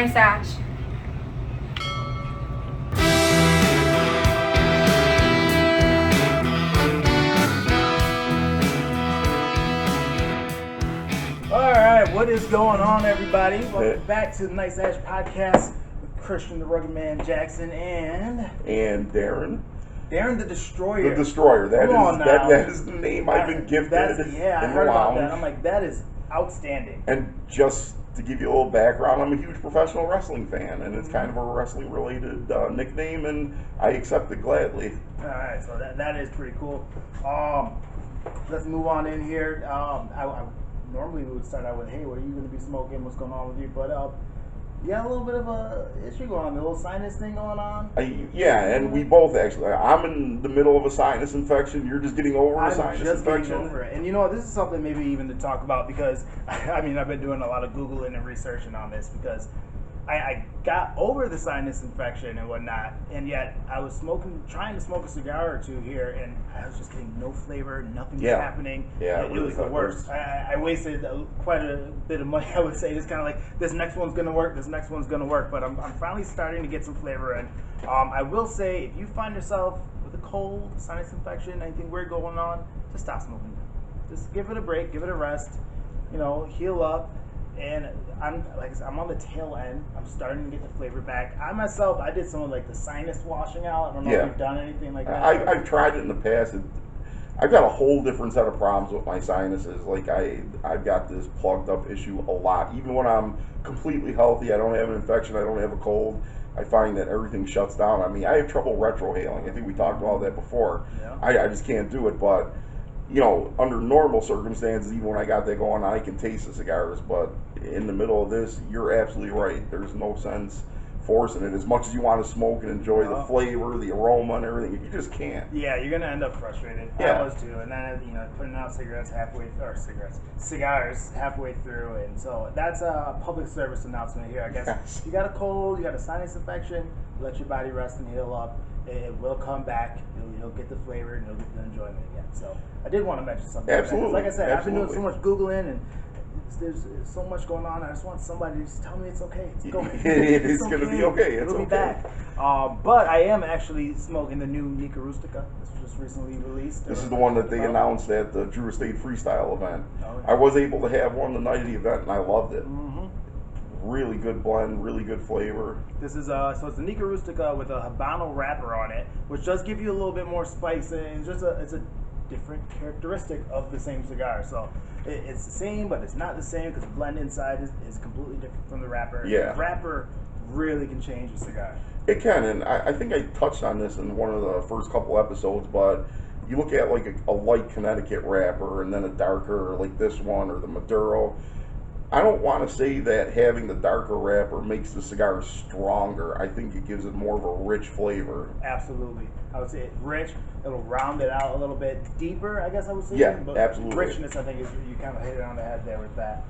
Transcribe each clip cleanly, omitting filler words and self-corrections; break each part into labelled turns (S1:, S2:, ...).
S1: Nice, Ash.
S2: Alright, what is going on, everybody? Welcome back to the Nice Ash Podcast with Christian the Rugged Man Jackson and
S3: Darren.
S2: Darren the Destroyer.
S3: The Destroyer. That is the name I've been gifted
S2: I
S3: in
S2: heard
S3: the
S2: about
S3: lounge.
S2: that. I'm like, that is outstanding.
S3: And just to give you a little background, I'm a huge professional wrestling fan, and it's kind of a wrestling-related nickname, and I accept it gladly.
S2: Alright, so that is pretty cool. Let's move on in here. I normally we would start out with, hey, what are you going to be smoking? What's going on with you? But you got a little bit of a issue going on, a little sinus thing going on.
S3: Yeah, and we both actually. I'm in the middle of a sinus infection. You're just getting over a sinus infection.
S2: Getting over it. And you know what? This is something maybe even to talk about because I mean I've been doing a lot of Googling and researching on this because I got over the sinus infection and whatnot, and yet I was trying to smoke a cigar or two here, and I was just getting no flavor, nothing was happening.
S3: Yeah,
S2: it was the worst. I wasted quite a bit of money, I would say. Just kind of like, this next one's going to work, this next one's going to work, but I'm finally starting to get some flavor in. I will say, if you find yourself with a cold, sinus infection, anything weird going on, just stop smoking. Just give it a break, give it a rest, heal up. And I'm on the tail end. I'm starting to get the flavor back. I did some of like the sinus washing out. I don't know if you've done anything like that.
S3: I've tried it in the past. I've got a whole different set of problems with my sinuses. Like I've got this plugged up issue a lot. Even when I'm completely healthy, I don't have an infection, I don't have a cold, I find that everything shuts down. I mean, I have trouble retrohaling. I think we talked about that before.
S2: Yeah.
S3: I just can't do it. But under normal circumstances, even when I got that going on, I can taste the cigars. But in the middle of this, you're absolutely right. There's no sense forcing it. As much as you want to smoke and enjoy the flavor, the aroma, and everything, you just can't.
S2: Yeah, you're gonna end up frustrated.
S3: Yeah.
S2: I was too. And then putting out cigars halfway through, and so that's a public service announcement here. I guess
S3: Yes.
S2: You got a cold, you got a sinus infection, let your body rest and heal up. It will come back. You'll get the flavor and you'll get the enjoyment again. So I did want to mention something.
S3: Absolutely.
S2: Like I said,
S3: Absolutely.
S2: I've been doing so much Googling and there's so much going on. I just want somebody to just tell me it's okay. It's going.
S3: It's going to be okay. It's
S2: It'll be
S3: okay.
S2: back. But I am actually smoking the new Nica Rustica. This was just recently released.
S3: This is the one that they announced at the Drew Estate Freestyle event.
S2: Oh, yeah.
S3: I was able to have one the night of the event, and I loved it.
S2: Mm-hmm.
S3: Really good blend, really good flavor.
S2: This is so it's a Nica Rustica with a Habano wrapper on it, which does give you a little bit more spice, and it's a different characteristic of the same cigar. So it's the same, but it's not the same because the blend inside is completely different from the wrapper.
S3: Yeah.
S2: The wrapper really can change a cigar.
S3: It can, and I think I touched on this in one of the first couple episodes, but you look at like a light Connecticut wrapper and then a darker like this one or the Maduro. I don't want to say that having the darker wrapper makes the cigar stronger. I think it gives it more of a rich flavor.
S2: Absolutely. I would say it's rich. It'll round it out a little bit deeper, I guess I would say.
S3: Yeah,
S2: but
S3: absolutely.
S2: Richness, I think, is you kind of hit it on the head there with that.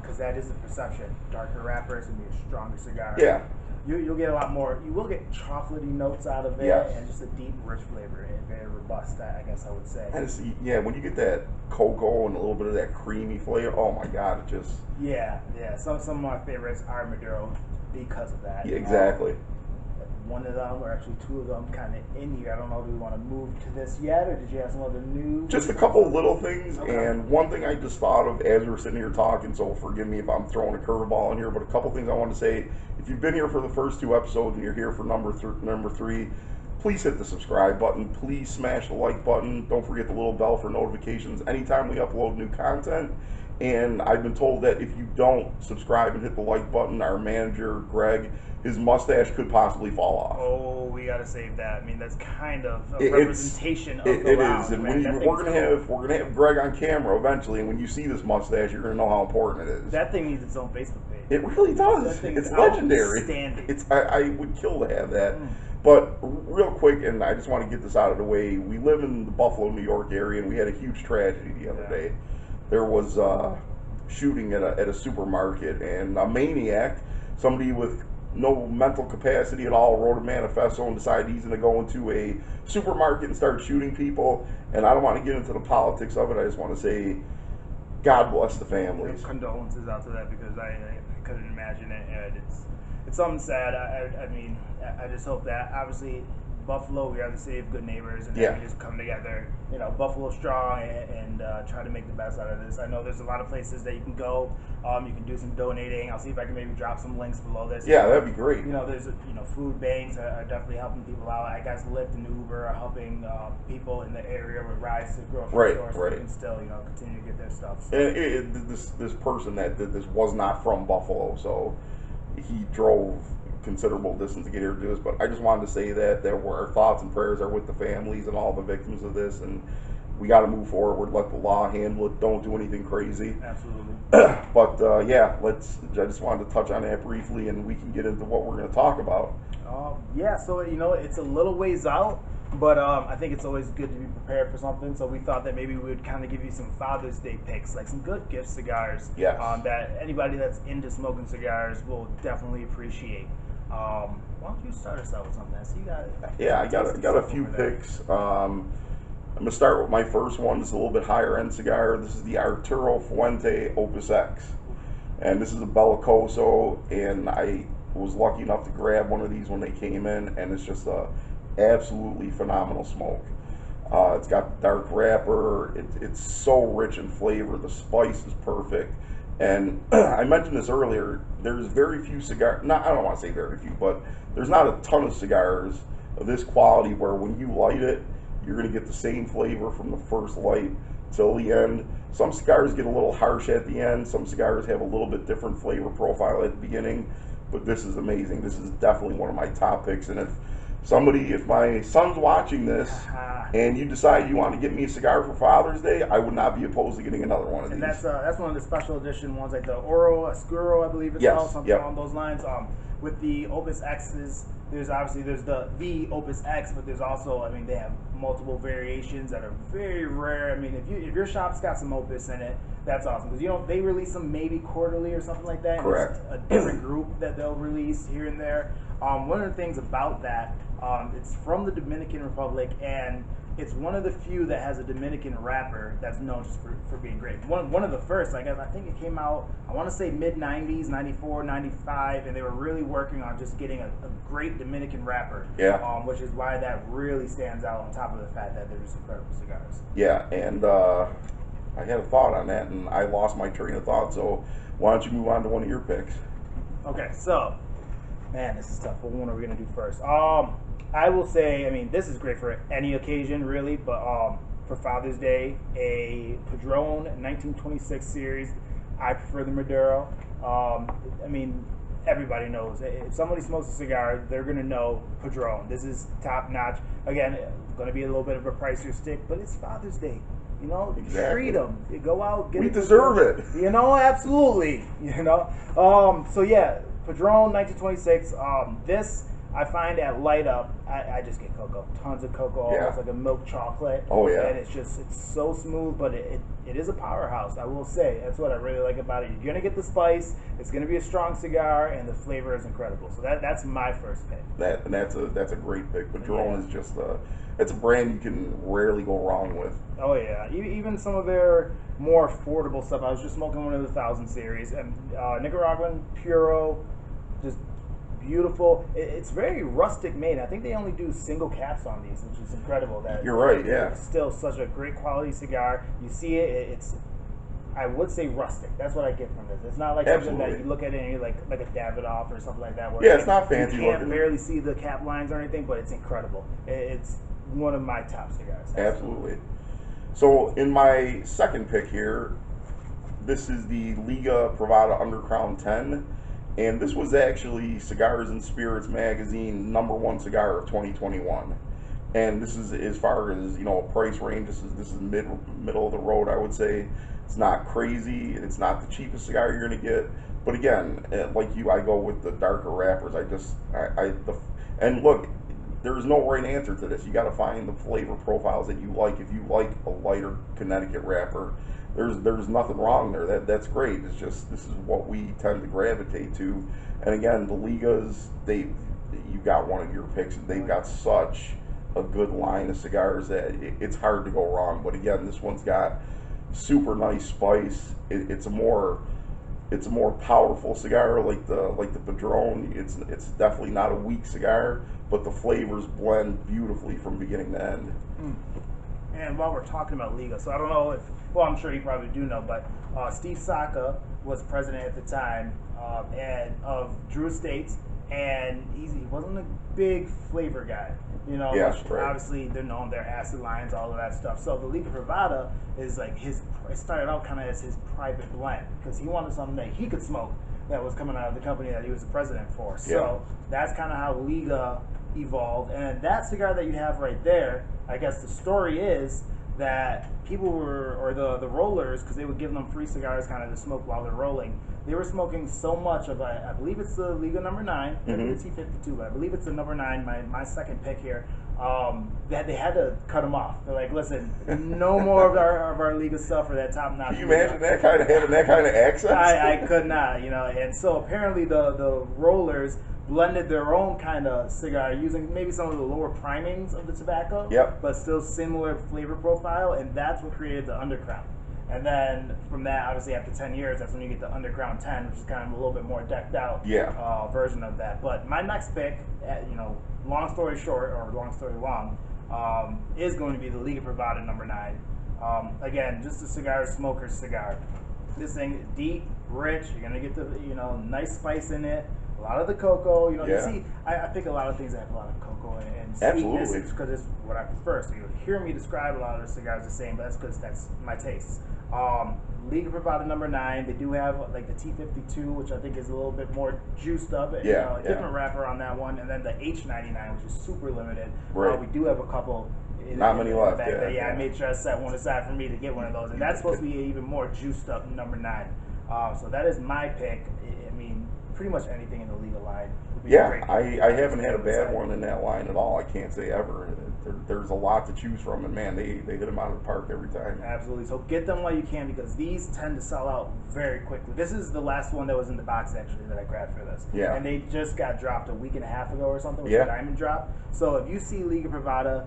S2: Because that is the perception. Darker wrapper is going to be a stronger cigar.
S3: Yeah.
S2: You'll get a lot more. You will get chocolatey notes out of it,
S3: Yes.
S2: and just a deep, rich flavor, and very robust. I guess I would say.
S3: And when you get that cocoa and a little bit of that creamy flavor, oh my God, it just...
S2: Yeah. Some of my favorites are Maduro because of that.
S3: Yeah, exactly.
S2: One of them, or actually two of them, kind of in here. I don't know if we want to move to this yet, or did you have some other news?
S3: Just a couple little things,
S2: Okay.
S3: and one thing I just thought of as we were sitting here talking, so forgive me if I'm throwing a curveball in here, but a couple things I want to say. If you've been here for the first two episodes and you're here for number three, please hit the subscribe button. Please smash the like button. Don't forget the little bell for notifications anytime we upload new content. And I've been told that if you don't subscribe and hit the like button, our manager, Greg, his mustache could possibly fall off.
S2: Oh, we gotta save that. I mean, that's kind of a representation of the
S3: It
S2: lounge,
S3: is, and
S2: man.
S3: we're gonna have Greg on camera eventually. And when you see this mustache, you're gonna know how important it is.
S2: That thing needs its own Facebook page.
S3: It really does.
S2: That thing
S3: It's
S2: is
S3: legendary.
S2: outstanding.
S3: I would kill to have that. But real quick, and I just want to get this out of the way. We live in the Buffalo, New York area, and we had a huge tragedy the other day. There was shooting at a supermarket, and a maniac, somebody with no mental capacity at all, wrote a manifesto and decided he's going to go into a supermarket and start shooting people. And I don't want to get into the politics of it. I just want to say, God bless the families.
S2: Condolences out to that, because I couldn't imagine it, and it's something sad. I mean, I just hope that obviously Buffalo, we are the city of good neighbors, and that we just come together, you know, Buffalo strong, and try to make the best out of this. I know there's a lot of places that you can go. You can do some donating. I'll see if I can maybe drop some links below this.
S3: Yeah, that'd be great.
S2: You know, there's food banks are definitely helping people out. I guess Lyft and Uber are helping people in the area with rides to grocery stores, so they can still continue to get their stuff. So.
S3: And this person that did this was not from Buffalo, so he drove considerable distance to get here to do this. But I just wanted to say that our thoughts and prayers are with the families and all the victims of this, and we got to move forward. Let the law handle it. Don't do anything crazy.
S2: Absolutely.
S3: But yeah, I just wanted to touch on that briefly, and we can get into what we're going to talk about.
S2: Yeah, so it's a little ways out, but I think it's always good to be prepared for something. So we thought that maybe we would kind of give you some Father's Day picks, like some good gift cigars.
S3: Yes.
S2: That anybody that's into smoking cigars will definitely appreciate. Why don't you start us out with something? I see you got.
S3: Yeah, I got a few picks. I'm going to start with my first one. This is a little bit higher end cigar. This is the Arturo Fuente Opus X. And this is a Bellicoso, and I was lucky enough to grab one of these when they came in, and it's just a absolutely phenomenal smoke. It's got dark wrapper. It's so rich in flavor. The spice is perfect. And I mentioned this earlier, there's very few cigars, I don't want to say very few, but there's not a ton of cigars of this quality where when you light it, you're going to get the same flavor from the first light till the end. Some cigars get a little harsh at the end. Some cigars have a little bit different flavor profile at the beginning. But this is amazing. This is definitely one of my top picks. And if my son's watching this and you decide you want to get me a cigar for Father's Day, I would not be opposed to getting another one of these.
S2: And that's one of the special edition ones, like the Oro Oscuro, I believe it's called, something along those lines. With the Opus X's, there's the Opus X, but there's also, I mean, they have multiple variations that are very rare. I mean, if your shop's got some Opus in it, that's awesome, because they release them maybe quarterly or something like that.
S3: Correct.
S2: It's a different group that they'll release here and there. One of the things about that, it's from the Dominican Republic, and it's one of the few that has a Dominican wrapper that's known just for being great. One of the first, I think it came out, I want to say mid-90s, 94, 95, and they were really working on just getting a great Dominican wrapper.
S3: Yeah.
S2: Which is why that really stands out, on top of the fact that they're just incredible cigars.
S3: Yeah, and I had a thought on that, and I lost my train of thought, so why don't you move on to one of your picks?
S2: Okay, so, man, this is tough. What one are we going to do first? I will say, I mean, this is great for any occasion, really, but for Father's Day, a Patron 1926 series. I prefer the Maduro. I mean, everybody knows. If somebody smokes a cigar, they're going to know Patron. This is top notch. Again, going to be a little bit of a pricier stick, but it's Father's Day. You know,
S3: exactly.
S2: Treat them. You go out, get
S3: We deserve it.
S2: You know, absolutely. You know, so yeah, Patron 1926. This I find at light up, I just get cocoa, tons of cocoa, almost like a milk chocolate.
S3: Oh yeah.
S2: And it's so smooth, but it is a powerhouse. I will say that's what I really like about it. You're gonna get the spice. It's gonna be a strong cigar, and the flavor is incredible. So that's my first pick.
S3: That's a great pick. Patron is just it's a brand you can rarely go wrong with.
S2: Oh yeah, even some of their more affordable stuff. I was just smoking one of the 1000 series, and Nicaraguan Puro, just beautiful. It's very rustic made. I think they only do single caps on these, which is incredible. That
S3: you're right. Yeah,
S2: it's still such a great quality cigar. You see it. It's, I would say, rustic. That's what I get from this. It's not like something that you look at it and you're like a Davidoff or something like that. Where
S3: it's not fancy.
S2: You can't barely see the cap lines or anything, but it's incredible. It's one of my top cigars.
S3: Absolutely. So in my second pick here, this is the Liga Provada Underground 10. And this was actually Cigars and Spirits magazine #1 cigar of 2021. And this is, as far as, you know, price range, this is middle of the road, I would say. It's not crazy. It's not the cheapest cigar you're going to get. But again, like you, I go with the darker wrappers. And look, there's no right answer to this. You got to find the flavor profiles that you like. If you like a lighter Connecticut wrapper, there's nothing wrong there. That's great. It's just, this is what we tend to gravitate to. And again, the Ligas, you got one of your picks. They've got such a good line of cigars that it's hard to go wrong. But again, this one's got super nice spice. It's a more it's a more powerful cigar, like the Patron. It's definitely not a weak cigar, but the flavors blend beautifully from beginning to end.
S2: And while we're talking about Liga, so I don't know if, well, I'm sure you probably do know, but Steve Saka was president at the time and of Drew Estates, and he wasn't a big flavor guy, you know.
S3: Yes, right.
S2: Obviously, they're known their acid lines, all of that stuff. So the Liga Privada is like it started out kind of as his private blend because he wanted something that he could smoke that was coming out of the company that he was the president for. So that's kind of how Liga evolved, and that cigar that you have right there, I guess the story is that people were, or the rollers, because they would give them free cigars kind of to smoke while they're rolling, they were smoking so much of, I believe it's the Liga number 9, maybe the T52, but I believe it's the number 9, my second pick here, that they had to cut them off. They're like, listen, no more of our Liga stuff or that top notch.
S3: Can you imagine that kind of having that kind of access?
S2: I could not, you know, and so apparently the rollers blended their own kind of cigar using maybe some of the lower primings of the tobacco, but still similar flavor profile, and that's what created the Underground. And then from that, obviously after 10 years, that's when you get the Underground 10, which is kind of a little bit more decked out version of that. But my next pick, you know, long story short, or long story long, is going to be the Liga Privada number 9. Again, just a cigar smoker's cigar. This thing deep, rich, you're gonna get the, you know, nice spice in it. A lot of the cocoa, you know, you see, I pick a lot of things that have a lot of cocoa and sweetness because it's what I prefer. So you'll hear me describe a lot of the cigars the same, but that's because that's my taste. Liga Privada number 9, they do have like the T52, which I think is a little bit more juiced up. You know, a different wrapper on that one, and then the H99, which is super limited. We do have a couple.
S3: Not many left.
S2: I made sure I set one aside for me to get one of those, and that's supposed to be even more juiced up number 9. So that is my pick. I mean, pretty much anything in the Liga line.
S3: I haven't had a bad one in that line at all. I can't say ever. There's a lot to choose from, and man, they hit them out of the park every time.
S2: Absolutely. So get them while you can because these tend to sell out very quickly. This is the last one that was in the box actually that I grabbed for this. And they just got dropped a week and a half ago or something with the diamond drop. So if you see Liga Privada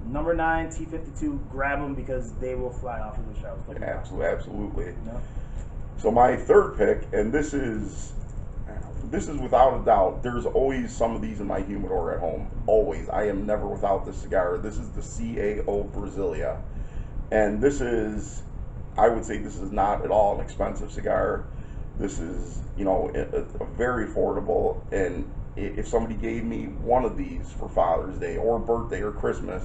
S2: number 9 T52, grab them because they will fly off of the shelves.
S3: Absolutely. So my third pick, and this is without a doubt, there's always some of these in my humidor at home. Always. I am never without this cigar. This is the CAO Brasilia. And this is, I would say this is not at all an expensive cigar. This is, you know, a very affordable, and if somebody gave me one of these for Father's Day or birthday or Christmas,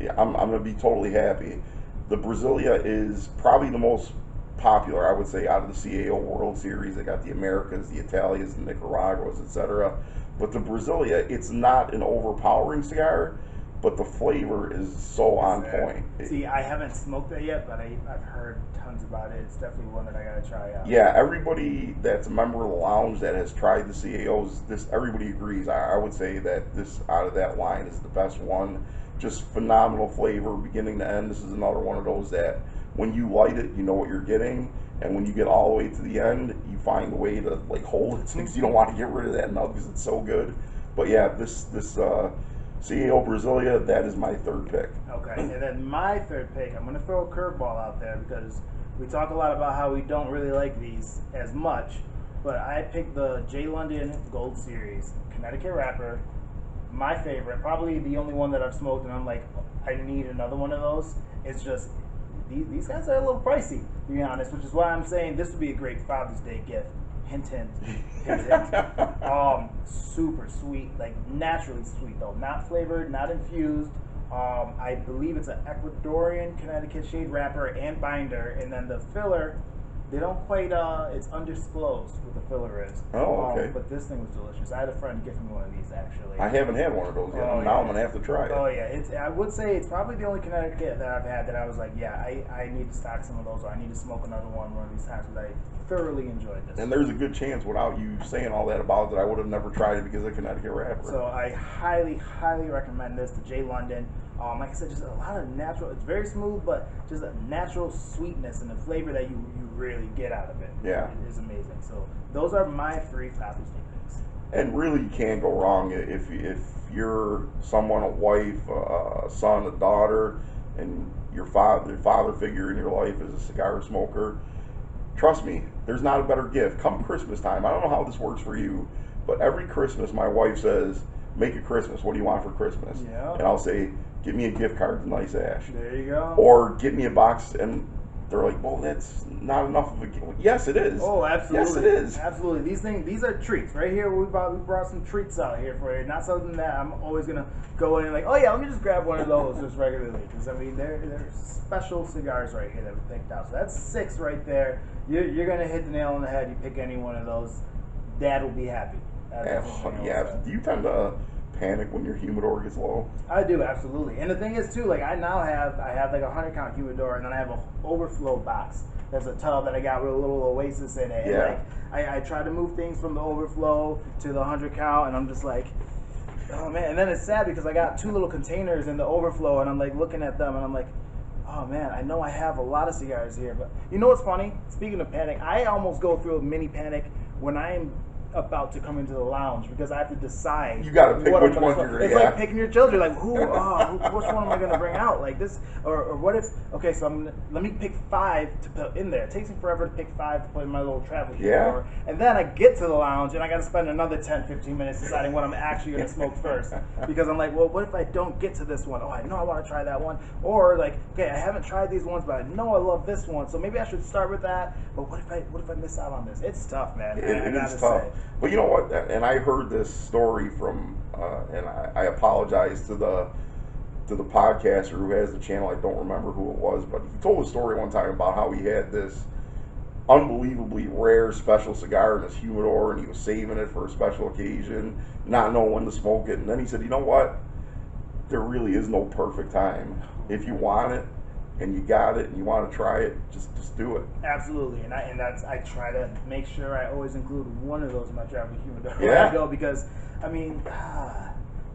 S3: I'm going to be totally happy. The Brasilia is probably the most popular, I would say, out of the CAO World Series. They got the Americas, the Italians, the Nicaraguas, etc. But the Brasilia, it's not an overpowering cigar, but the flavor is so on point.
S2: See, I haven't smoked that yet, but I've heard tons about it. It's definitely one that I gotta try out.
S3: Yeah, everybody that's a member of the lounge that has tried the CAOs, everybody agrees. I would say that this, out of that line, is the best one. Just phenomenal flavor, beginning to end. This is another one of those that when you light it, you know what you're getting, and when you get all the way to the end, you find a way to like hold it because you don't want to get rid of that nub because it's so good. But yeah, this CAO Brasilia, that is my third pick.
S2: Okay, and then my third pick, I'm going to throw a curveball out there because we talk a lot about how we don't really like these as much, but I picked the j.london Gold Series, Connecticut Rapper, my favorite, probably the only one that I've smoked, and I'm like, I need another one of those. It's just, these guys are a little pricey, to be honest, which is why I'm saying this would be a great Father's Day gift. Hint, hint, hint, hint. Super sweet, like naturally sweet though, not flavored, not infused. I believe it's an Ecuadorian Connecticut shade wrapper and binder, and then the filler, they don't quite, it's undisclosed what the filler is.
S3: Oh, okay.
S2: But this thing was delicious. I had a friend gift me one of these actually.
S3: I haven't had one of those yet. Now I'm going to have to try it.
S2: Oh yeah, I would say it's probably the only Connecticut that I've had that I was like, yeah, I need to stock some of those, or I need to smoke another one of these times because I thoroughly enjoyed this.
S3: And there's a good chance, without you saying all that about it, that I would have never tried it because of Connecticut Rapper.
S2: So I highly, highly recommend this, the j.london. Like I said, just a lot of natural, it's very smooth, but just a natural sweetness and the flavor that you really get out of it.
S3: Yeah.
S2: It is amazing. So those are my 3 Father's Day picks.
S3: And really, you can't go wrong if you're someone, a wife, a son, a daughter, and your father figure in your life is a cigar smoker. trust me, there's not a better gift. Come Christmas time, I don't know how this works for you, but every Christmas my wife says, make a Christmas. What do you want for Christmas?
S2: Yeah.
S3: And I'll say, get me a gift card to Nice Ash.
S2: There you go.
S3: Or get me a box, and they're like, well, that's not enough of a gift. Yes, it is.
S2: Oh, absolutely.
S3: Yes, it is.
S2: Absolutely. These are treats. Right here, we brought some treats out here for you. Not something that I'm always going to go in and like, oh yeah, let me just grab one of those just regularly. Because, I mean, they're special cigars right here that we picked out. So that's 6 right there. You're going to hit the nail on the head. You pick any one of those, Dad will be happy.
S3: Yeah. Do you tend to panic when your humidor gets low?
S2: I do, absolutely. And the thing is too, like I have like a 100 count humidor, and then I have an overflow box. There's a tub that I got with a little Oasis in it.
S3: Yeah.
S2: And like I try to move things from the overflow to the 100 count, and I'm just like, oh man. And then it's sad because I got 2 little containers in the overflow, and I'm like looking at them, and I'm like, oh man, I know I have a lot of cigars here, but you know what's funny? Speaking of panic, I almost go through a mini panic when I'm about to come into the lounge because I have to decide.
S3: You got to pick which one you're.
S2: It's like picking your children. Like which one am I going to bring out? Like this, or what if? Okay, so let me pick 5 to put in there. It takes me forever to pick 5 to put in my little travel humidor. And then I get to the lounge and I got to spend another 10-15 minutes deciding what I'm actually going to smoke first because I'm like, well, what if I don't get to this one? Oh, I know I want to try that one. Or like, okay, I haven't tried these ones, but I know I love this one, so maybe I should start with that. But what if I miss out on this? It's tough, man.
S3: It is tough. But you know what? And I heard this story from, and I apologize to the podcaster who has the channel. I don't remember who it was, but he told a story one time about how he had this unbelievably rare special cigar in his humidor, and he was saving it for a special occasion, not knowing when to smoke it. And then he said, you know what? There really is no perfect time. If you want it, and you got it, and you want to try it, just do it.
S2: Absolutely, and I try to make sure I always include one of those in my travel humidor
S3: when
S2: I go, because I mean,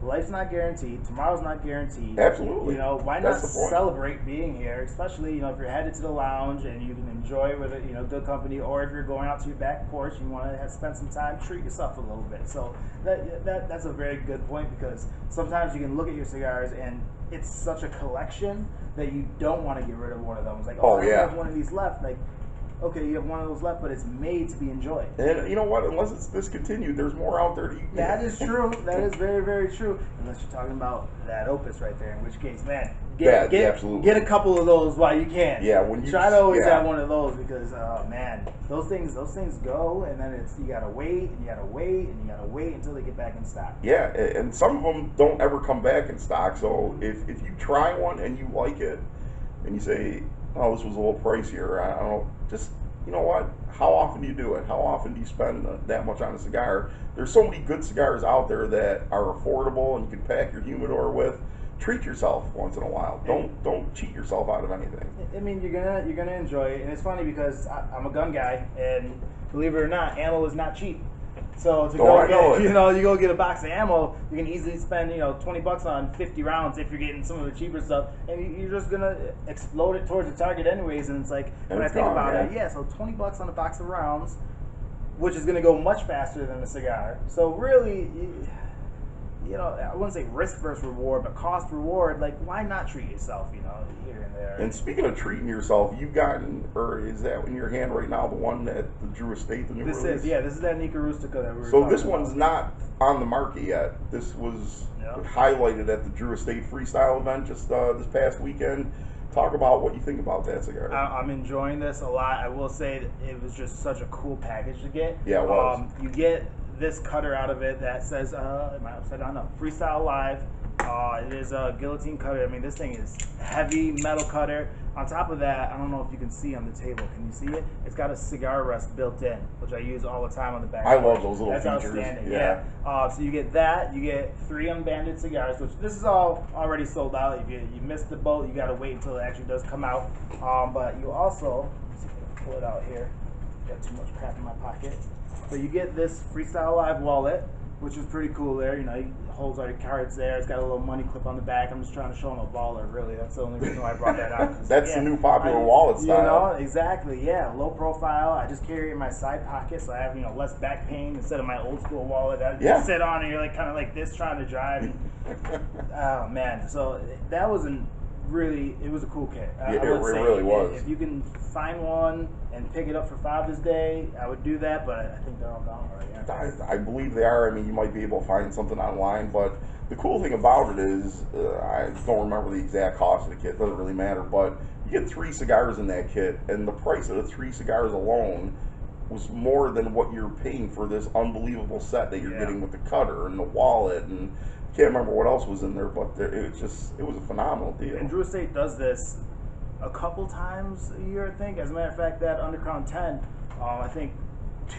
S2: life's not guaranteed, tomorrow's not guaranteed.
S3: Absolutely.
S2: You know, why not celebrate being here? Especially, you know, if you're headed to the lounge and you can enjoy it with a, you know, good company, or if you're going out to your back porch, you want to spend some time, treat yourself a little bit. So that's a very good point, because sometimes you can look at your cigars and it's such a collection that you don't want to get rid of one of them. It's like, I have one of these left. Like, okay, you have one of those left, but it's made to be enjoyed.
S3: And you know what? Unless it's discontinued, there's more out there to eat.
S2: That is true. That is very, very true. Unless you're talking about that Opus right there, in which case, man, get a couple of those while you can.
S3: Yeah, when you
S2: try to always have one of those, because man, those things go, and then it's you gotta wait and you gotta wait and you gotta wait until they get back in stock.
S3: Yeah, and some of them don't ever come back in stock. So if you try one and you like it, and you say, oh, this was a little pricier, I don't know, just, you know what, how often do you do it? How often do you spend that much on a cigar? There's so many good cigars out there that are affordable and you can pack your humidor with. Treat yourself once in a while. Don't cheat yourself out of anything. I
S2: mean, you're gonna enjoy it, and it's funny because I'm a gun guy, and believe it or not, ammo is not cheap. So to you go get a box of ammo, you can easily spend, you know, $20 on 50 rounds if you're getting some of the cheaper stuff, and you're just gonna explode it towards the target anyways. And it's like, when I think about it, so $20 on a box of rounds, which is gonna go much faster than a cigar. So really, you know, I wouldn't say risk versus reward, but cost reward. Like, why not treat yourself, you know, here and there?
S3: And speaking of treating yourself, you've gotten, or is that in your hand right now, the one at the Drew Estate, the new release?
S2: This is that Nica Rustica that we were
S3: So this one's not on the market yet. This was highlighted at the Drew Estate Freestyle event just this past weekend. Talk about what you think about that cigar.
S2: I'm enjoying this a lot. I will say that it was just such a cool package to get.
S3: Yeah, it was.
S2: You get this cutter out of it that says, am I upside down? No, Freestyle Live. It is a guillotine cutter. I mean, this thing is heavy metal cutter. On top of that, I don't know if you can see on the table. Can you see it? It's got a cigar rest built in, which I use all the time on the back.
S3: I love those little features.
S2: That's outstanding. Yeah. So you get that. You get 3 unbanded cigars, which this is all already sold out. If you missed the boat, you got to wait until it actually does come out. But you also, let's see if I can pull it out here. Got too much crap in my pocket. So you get this Freestyle Live wallet, which is pretty cool there. You know, it holds all your cards there. It's got a little money clip on the back. I'm just trying to show them a baller, really. That's the only reason why I brought that out.
S3: That's the new popular wallet style.
S2: You know, exactly, yeah. Low profile. I just carry it in my side pocket, so I have, you know, less back pain instead of my old school wallet that you sit on and you're like kind of like this trying to drive. Oh, man. So that was really, it was a cool kit.
S3: It really was.
S2: If you can find one and pick it up for Father's Day, I would do that, but I think they're all gone already.
S3: I believe they are. I mean, you might be able to find something online, but the cool thing about it is, I don't remember the exact cost of the kit, it doesn't really matter, but you get 3 cigars in that kit, and the price of the 3 cigars alone was more than what you're paying for this unbelievable set that you're getting with the cutter and the wallet, and can't remember what else was in there, but it was a phenomenal deal.
S2: And Drew Estate does this a couple times a year, I think. As a matter of fact, that Underground 10, I think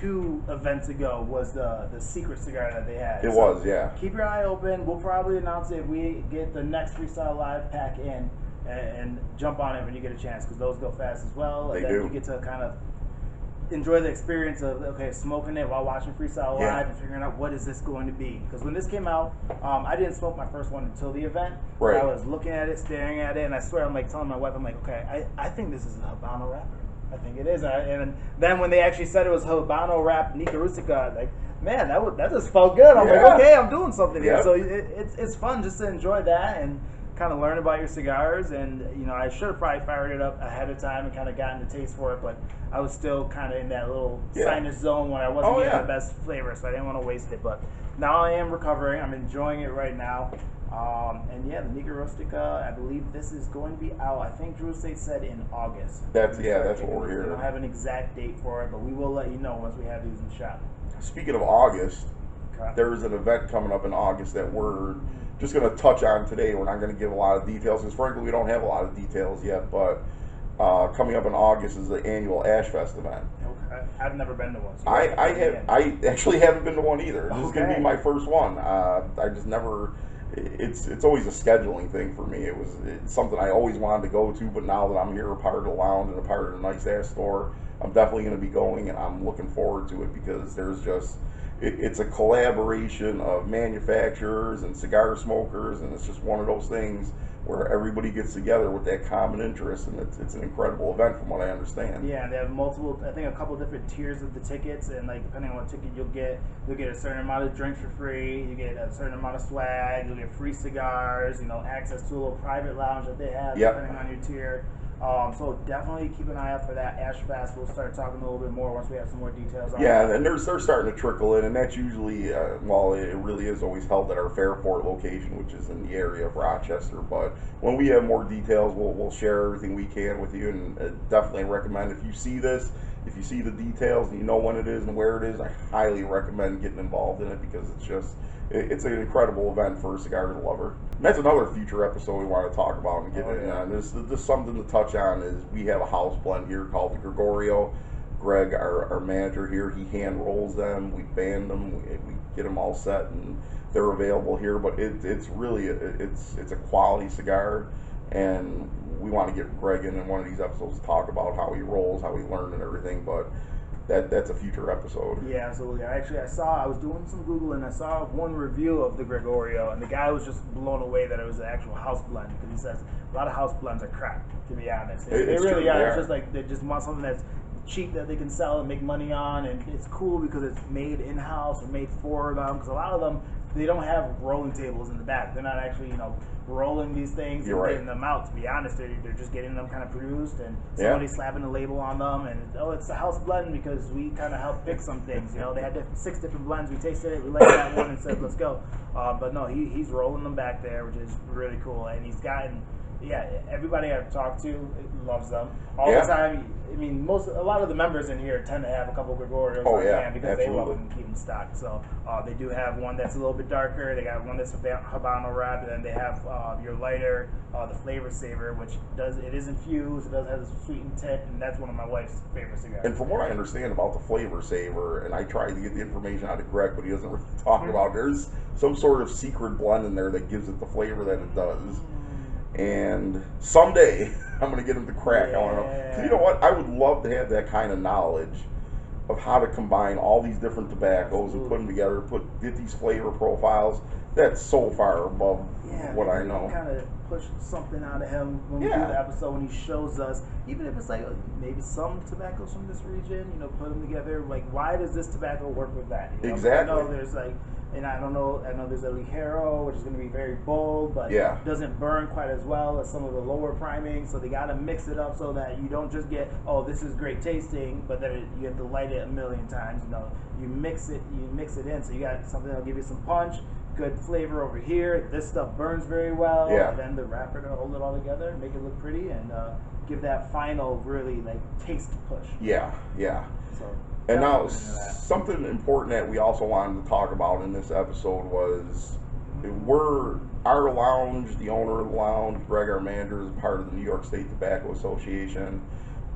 S2: 2 events ago was the secret cigar that they had.
S3: It was, yeah.
S2: Keep your eye open. We'll probably announce it if we get the next Freestyle Live pack in, and jump on it when you get a chance, because those go fast as well.
S3: They
S2: and then
S3: do.
S2: You get to kind of enjoy the experience of, okay, smoking it while watching Freestyle Live and figuring out what is this going to be. Because when this came out, I didn't smoke my first one until the event.
S3: Right.
S2: I was looking at it, staring at it, and I swear, I'm like telling my wife, I'm like, okay, I think this is a Habano Rapper. I think it is. And then when they actually said it was Habano Rap Nica Rustica, like, man, that just felt good. I'm like, okay, I'm doing something here. So it's fun just to enjoy that and kind of learn about your cigars. And I should have probably fired it up ahead of time and kind of gotten the taste for it, but I was still kind of in that little sinus zone when I wasn't getting the best flavor, so I didn't want to waste it. But now I am recovering. I'm enjoying it right now. And the Nica Rustica, I believe this is going to be out, I think Drew Estate said in August.
S3: That's what we're hearing.
S2: I don't have an exact date for it, but we will let you know once we have these in the shop.
S3: Speaking of August, there's an event coming up in August that we're just going to touch on today. We're not going to give a lot of details, because frankly we don't have a lot of details yet, but coming up in August is the annual Ashfest event.
S2: Okay. I've never been to one. So
S3: I actually haven't been to one either. This is going to be my first one. I just never... It's always a scheduling thing for me. It's something I always wanted to go to, but now that I'm here, a part of the lounge and a part of the nice ass store, I'm definitely going to be going, and I'm looking forward to it, because there's just it's a collaboration of manufacturers and cigar smokers, and it's just one of those things where everybody gets together with that common interest, and it's an incredible event from what I understand.
S2: Yeah, they have multiple, I think a couple different tiers of the tickets, and like depending on what ticket you'll get a certain amount of drinks for free, you get a certain amount of swag, you'll get free cigars, access to a little private lounge that they have depending on your tier. So definitely keep an eye out for that. Ashfest, we'll start talking a little bit more once we have some more details on that.
S3: And they're starting to trickle in, and that's usually, it really is always held at our Fairport location, which is in the area of Rochester. But when we have more details, we'll share everything we can with you, and definitely recommend, if you see this, if you see the details and you know when it is and where it is, I highly recommend getting involved in it, because it's an incredible event for a cigar lover. And that's another future episode we want to talk about and get in on. There's something to touch on. Is we have a house blend here called the Gregorio. Greg, our manager here, he hand rolls them. We band them. We get them all set, and they're available here. But it's really it's a quality cigar, and we want to get Greg in one of these episodes to talk about how he rolls, how he learned, and everything. But that's a future episode.
S2: Yeah, absolutely. I was doing some Google, and I saw one review of the Gregorio, and the guy was just blown away that it was an actual house blend, because he says a lot of house blends are crap, to be honest. They really are. It's just like they just want something that's cheap that they can sell and make money on, and it's cool because it's made in-house or made for them, because a lot of them, they don't have rolling tables in the back. They're not actually, rolling these things and getting them out. To be honest, they're just getting them kind of produced, and somebody slapping a label on them, and it's a house blend because we kind of helped pick some things. They had 6 different blends. We tasted it, we liked that one, and said let's go. But no, he's rolling them back there, which is really cool, and he's gotten. Yeah, everybody I've talked to loves them all the time. I mean, a lot of the members in here tend to have a couple of Gregorios because they love them and keep them stocked. So they do have one that's a little bit darker. They got one that's Habano Wrap, and then they have your lighter, the Flavor Saver, which it is infused. It does have a sweetened tip, and that's one of my wife's favorite cigars.
S3: And from what I understand about the Flavor Saver, and I tried to get the information out of Greg, but he doesn't really talk about it, there's some sort of secret blend in there that gives it the flavor that it does. And someday I'm going to get him to crack. I want to know. 'Cause you know what? I would love to have that kind of knowledge of how to combine all these different tobaccos and put them together, get these flavor profiles. That's so far above what I know.
S2: Kind of push something out of him when we do the episode, when he shows us, even if it's like maybe some tobaccos from this region, put them together. Like, why does this tobacco work with that?
S3: Exactly.
S2: I know there's And I don't know. I know there's a Ligero, which is going to be very bold, but
S3: Yeah.
S2: doesn't burn quite as well as some of the lower priming. So they got to mix it up so that you don't just get, oh, this is great tasting, but then you have to light it a million times. You know, you mix it in. So you got something that'll give you some punch, good flavor over here. This stuff burns very well.
S3: Yeah.
S2: And then the wrapper to hold it all together, make it look pretty, and give that final really like taste push.
S3: Yeah, yeah.
S2: So.
S3: And now, something important that we also wanted to talk about in this episode was our lounge, the owner of the lounge, Greg, our manager, is part of the New York State Tobacco Association.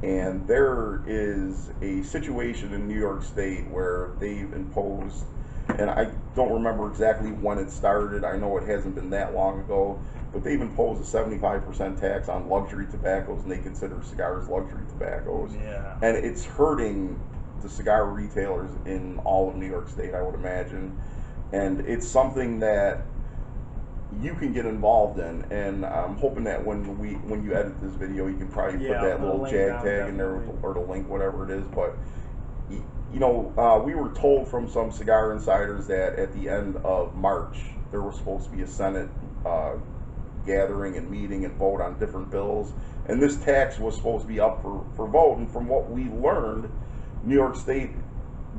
S3: And there is a situation in New York State where they've imposed, and I don't remember exactly when it started, I know it hasn't been that long ago, but they've imposed a 75% tax on luxury tobaccos, and they consider cigars luxury tobaccos.
S2: Yeah.
S3: And it's hurting the cigar retailers in all of New York State, I would imagine. And it's something that you can get involved in, and I'm hoping that when you edit this video, you can probably put that little jag tag in there, or the link, whatever it is. But you know, we were told from some cigar insiders that at the end of March there was supposed to be a Senate gathering and meeting and vote on different bills, and this tax was supposed to be up for vote. And from what we learned, New York State,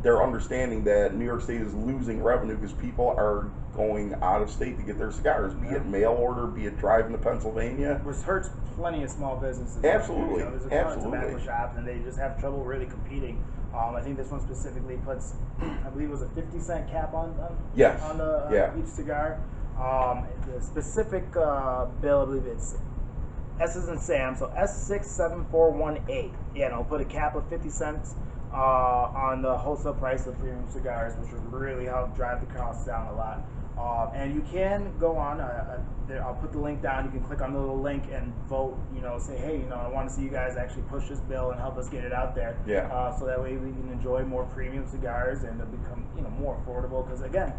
S3: they're understanding that New York State is losing revenue because people are going out of state to get their cigars, be it mail order, be it driving to Pennsylvania.
S2: Which hurts plenty of small businesses.
S3: Absolutely.
S2: You know, there's a ton of tobacco shops, and they just have trouble really competing. I think this one specifically puts, I believe it was a 50-cent cap on each cigar. The specific bill, I believe it's S as in Sam, so S67418. Yeah, and I'll put a cap of 50 cents on the wholesale price of premium cigars, which would really help drive the costs down a lot. And you can go on, I'll put the link down, you can click on the little link and vote, you know, say, hey, you know, I want to see you guys actually push this bill and help us get it out there.
S3: Yeah.
S2: So that way we can enjoy more premium cigars and it'll become, you know, more affordable, because again,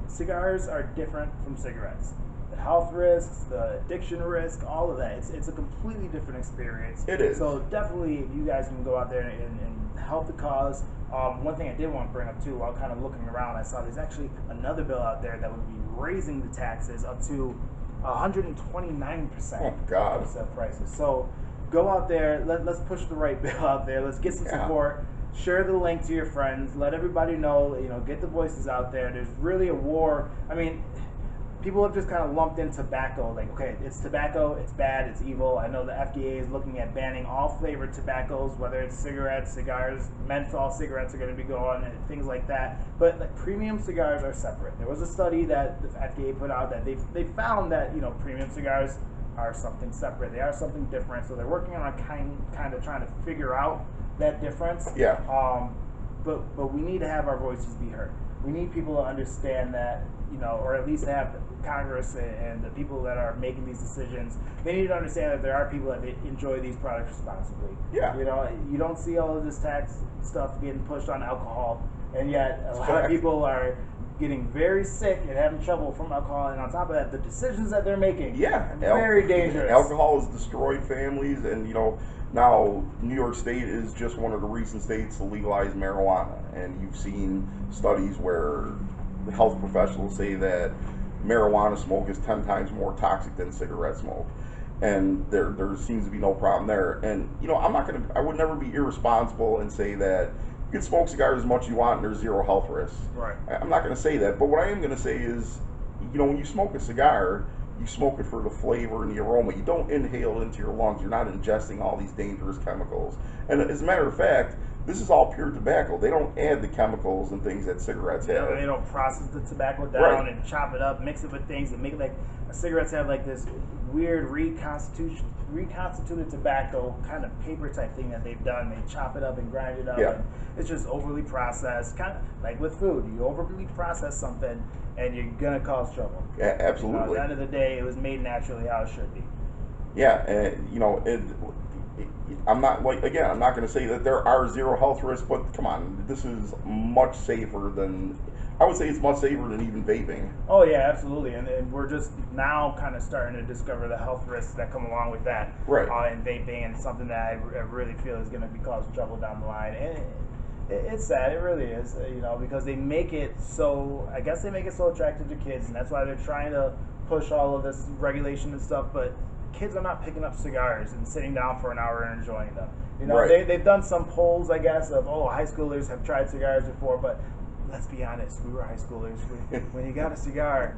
S2: cigars are different from cigarettes. The health risks, the addiction risk, all of that, it's a completely different experience.
S3: It is.
S2: So definitely, if you guys can go out there and help the cause. One thing I did want to bring up too, while kind of looking around, I saw there's actually another bill out there that would be raising the taxes up to 129%.
S3: Oh God!
S2: Wholesale prices. So go out there. Let's push the right bill out there. Let's get some support. Share the link to your friends. Let everybody know. You know, get the voices out there. There's really a war. I mean, people have just kind of lumped in tobacco, like, okay, it's tobacco, it's bad, it's evil. I know the FDA is looking at banning all flavored tobaccos, whether it's cigarettes, cigars, menthol cigarettes are going to be going, and things like that. But like, premium cigars are separate. There was a study that the FDA put out that they found that, you know, premium cigars are something separate. They are something different. So they're working on kind of trying to figure out that difference.
S3: Yeah.
S2: But we need to have our voices be heard. We need people to understand that, you know, or at least have Congress and the people that are making these decisions, they need to understand that there are people that enjoy these products responsibly.
S3: Yeah.
S2: You know, you don't see all of this tax stuff getting pushed on alcohol, and yet a lot of people are getting very sick and having trouble from alcohol, and on top of that, the decisions that they're making are very dangerous.
S3: Alcohol has destroyed families, and, you know, now New York State is just one of the recent states to legalize marijuana, and you've seen studies where the health professionals say that marijuana smoke is 10 times more toxic than cigarette smoke, and there seems to be no problem there. And, you know, I would never be irresponsible and say that you can smoke cigars as much as you want and there's zero health risks.
S2: Right.
S3: I'm not going to say that, but what I am going to say is, you know, when you smoke a cigar, you smoke it for the flavor and the aroma. You don't inhale it into your lungs. You're not ingesting all these dangerous chemicals. And as a matter of fact, this is all pure tobacco. They don't add the chemicals and things that cigarettes have.
S2: They don't process the tobacco down and chop it up, mix it with things and make it like cigarettes have like this weird reconstituted tobacco kind of paper type thing that they've done. They chop it up and grind it up.
S3: Yeah.
S2: And it's just overly processed, kind of like with food. You overly process something and you're gonna cause trouble.
S3: Yeah, absolutely.
S2: You know, at the end of the day, it was made naturally how it should be.
S3: Yeah, and you know, I'm not going to say that there are zero health risks, but come on, this is much safer than, I would say it's much safer than even vaping.
S2: Oh yeah, absolutely, and we're just now kind of starting to discover the health risks that come along with that.
S3: Right.
S2: And vaping, and something that I really feel is going to be causing trouble down the line. It's sad, it really is, because they make it so, I guess they make it so attractive to kids, and that's why they're trying to push all of this regulation and stuff, but kids are not picking up cigars and sitting down for an hour and enjoying them.
S3: Right.
S2: They've done some polls, I guess, of, high schoolers have tried cigars before, but let's be honest, we were high schoolers. When you got a cigar,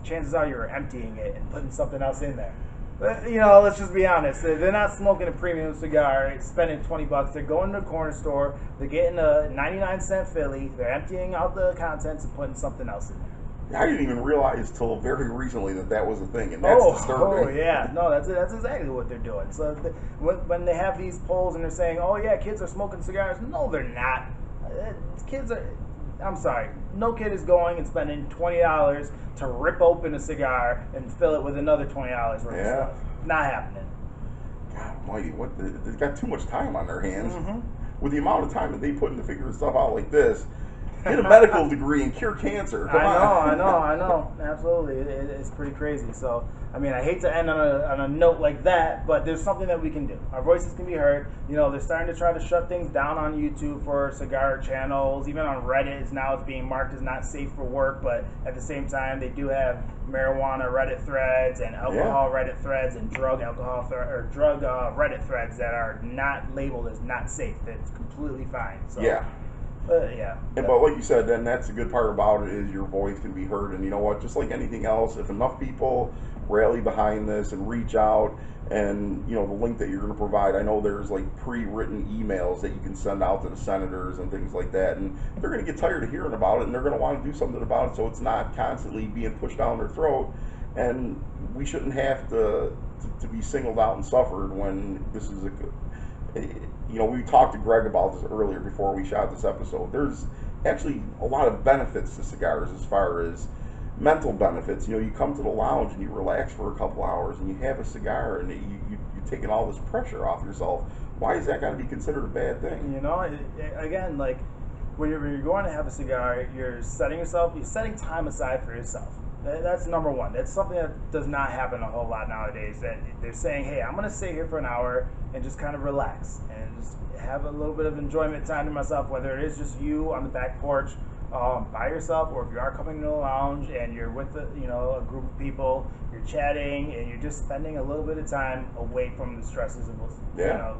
S2: chances are you were emptying it and putting something else in there. But, let's just be honest. They're not smoking a premium cigar, spending $20. They're going to the corner store. They're getting a 99-cent Philly. They're emptying out the contents and putting something else in there.
S3: I didn't even realize till very recently that was a thing, and that's disturbing.
S2: Oh, yeah. No, that's exactly what they're doing. So when they have these polls and they're saying, oh, yeah, kids are smoking cigars. No, they're not. Kids are... I'm sorry, no kid is going and spending $20 to rip open a cigar and fill it with another $20 worth of stuff. Not happening.
S3: God almighty, they've got too much time on their hands. With the amount of time that they put into figuring stuff out like this, get a medical degree and cure cancer.
S2: I know. Absolutely. It's pretty crazy. So, I hate to end on a note like that, but there's something that we can do. Our voices can be heard. They're starting to try to shut things down on YouTube for cigar channels. Even on Reddit, it's being marked as not safe for work, but at the same time, they do have marijuana Reddit threads and alcohol Reddit threads and drug Reddit threads that are not labeled as not safe. That's completely fine. So.
S3: Yeah.
S2: Yeah.
S3: But like you said, then that's the good part about it is your voice can be heard. And you know what? Just like anything else, if enough people rally behind this and reach out, and the link that you're going to provide, I know there's like pre-written emails that you can send out to the senators and things like that, and they're going to get tired of hearing about it, and they're going to want to do something about it, so it's not constantly being pushed down their throat. And we shouldn't have to be singled out and suffered when this is we talked to Greg about this earlier before we shot this episode. There's actually a lot of benefits to cigars as far as mental benefits. You come to the lounge and you relax for a couple hours and you have a cigar and you're taking all this pressure off yourself. Why is that going to be considered a bad thing?
S2: Again, like when you're going to have a cigar, you're setting time aside for yourself. That's number one. That's something that does not happen a whole lot nowadays. That they're saying, hey, I'm going to sit here for an hour and just kind of relax and just have a little bit of enjoyment time to myself, whether it is just you on the back porch by yourself, or if you are coming to the lounge and you're with a group of people, you're chatting and you're just spending a little bit of time away from the stresses of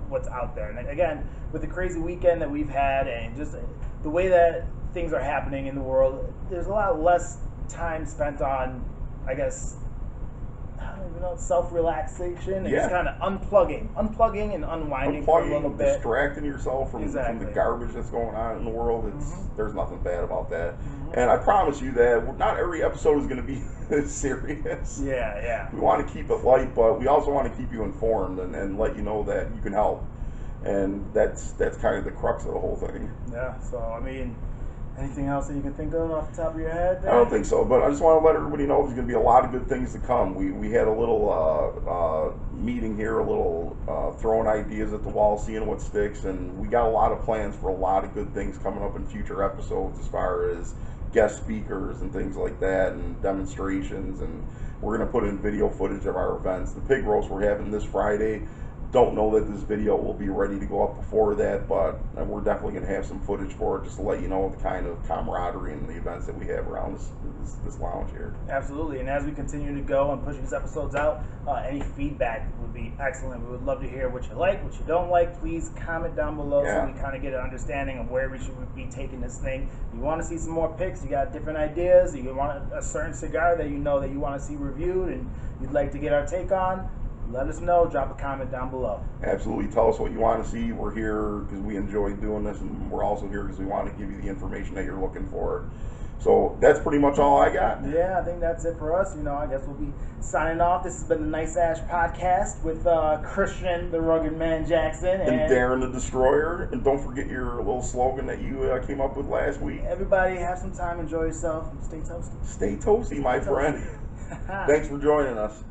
S2: what's out there. And again, with the crazy weekend that we've had and just the way that things are happening in the world, there's a lot less time spent on, I guess, self-relaxation and just kind of unplugging and unwinding for a little bit.
S3: Distracting yourself from the garbage that's going on in the world. There's nothing bad about that. And I promise you that not every episode is going to be serious.
S2: Yeah.
S3: We want to keep it light, but we also want to keep you informed and let you know that you can help. And that's kind of the crux of the whole thing.
S2: Yeah, so anything else that you can think of off the top of your head there?
S3: I don't think so, but I just want to let everybody know there's going to be a lot of good things to come. We had a little meeting here, a little throwing ideas at the wall, seeing what sticks, and we got a lot of plans for a lot of good things coming up in future episodes as far as guest speakers and things like that and demonstrations, and we're going to put in video footage of our events. The pig roast we're having this Friday. Don't know that this video will be ready to go up before that, but we're definitely going to have some footage for it just to let you know the kind of camaraderie and the events that we have around this lounge here.
S2: Absolutely, and as we continue to go and push these episodes out, any feedback would be excellent. We would love to hear what you like, what you don't like. Please comment down below so we kind of get an understanding of where we should be taking this thing. You want to see some more picks, you got different ideas, you want a certain cigar that you want to see reviewed and you'd like to get our take on, let us know. Drop a comment down below.
S3: Absolutely. Tell us what you want to see. We're here because we enjoy doing this, and we're also here because we want to give you the information that you're looking for. So that's pretty much all I got.
S2: Yeah, I think that's it for us. I guess we'll be signing off. This has been the Nice Ash Podcast with Christian, the Rugged Man Jackson.
S3: And Darren, the Destroyer. And don't forget your little slogan that you came up with last week.
S2: Everybody have some time, enjoy yourself, and stay toasty.
S3: Stay toasty, my friend. Thanks for joining us.